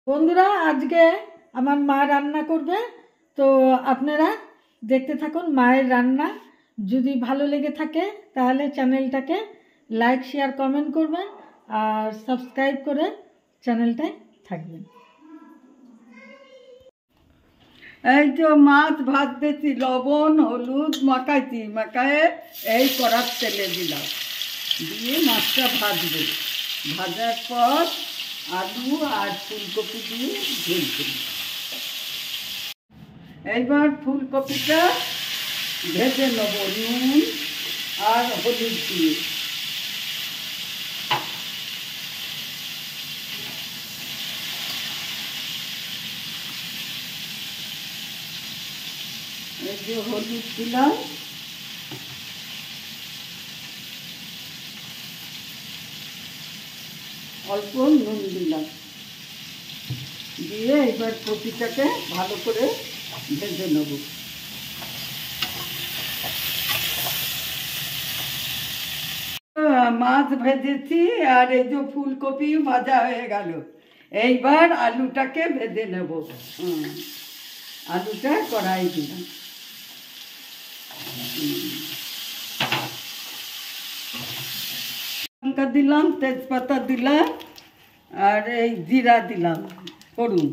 বন্ধুরা, আজকে আমার মা রান্না করবে, তো আপনারা দেখতে থাকুন মায়ের রান্না। যদি ভালো লেগে থাকে তাহলে চ্যানেলটাকে লাইক শেয়ার কমেন্ট করবেন আর সাবস্ক্রাইব করে চ্যানেলটায় থাকবেন। এই যে মাছ ভাজতেছি, লবণ হলুদ মাখাইছি, মাখায়ে এই কড়ার তেলে দিলাম, দিয়ে মাছটা ভাজবো। ভাজার পর আলু আর ফুলকপি দিয়ে ঝোল করি। এইবার ফুলকপিটা ভেজে নেব নুন আর হলুদ দিয়ে। এই যে হলুদ দিলাম, অল্প নুন দিলাম, দিয়ে এবার কপিটাকে ভালো করে ভেজে নেব। মাছ ভেজেছি আর এই যে ফুলকপি ভাজা হয়ে গেল। এইবার আলুটাকে ভেজে নেব। আলুটা কড়াই দিলাম, লঙ্কা দিলাম, তেজপাতা দিলাম আর এই জিরা দিলাম ফোড়ন।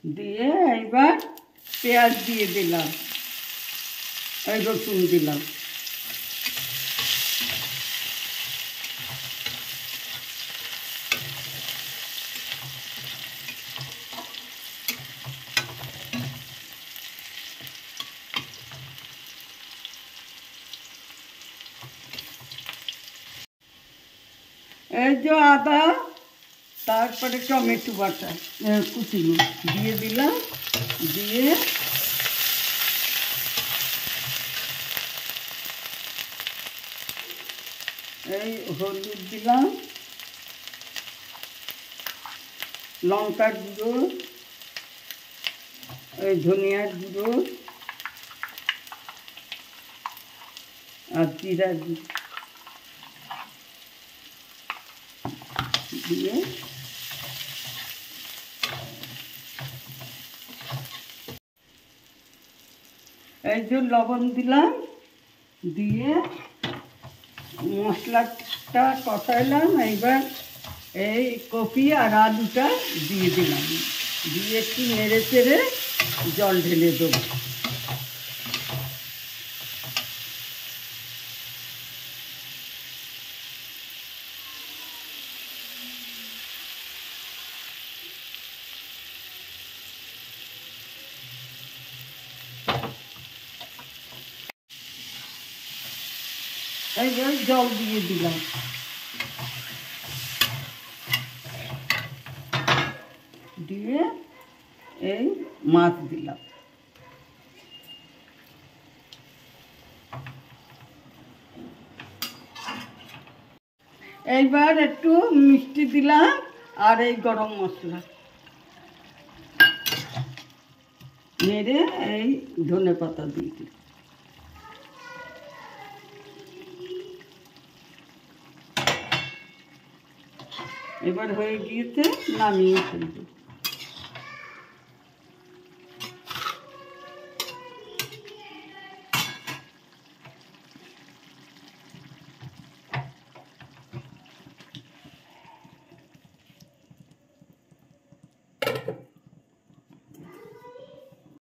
দিয়ে এইবার পেঁয়াজ দিয়ে দিলাম, এই রসুন দিলাম। এই যে আদা, তারপরে টমেটো বাটা কুচিনো দিয়ে দিলাম, দিয়ে এই হলুদ দিলাম, লঙ্কার গুঁড়ো, এই ধনিয়ার গুঁড়ো আর জিরা দিয়ে এই যে লবণ দিলাম, দিয়ে মশলাটা কষাইলাম। এইবার এই কপি আর আলুটা দিয়ে দিলাম, দিয়ে একটু নেড়ে চেড়ে জল ঢেলে দেবো। এইবার জল দিয়ে দিলাম, দিয়ে এই মাছ দিলাম। এইবার একটু মিষ্টি দিলাম আর এই গরম মশলা নেড়ে এই ধনে পাতা দিয়ে দিলাম। এবার হয়ে গিয়েছে, নামিয়ে ফেলবো।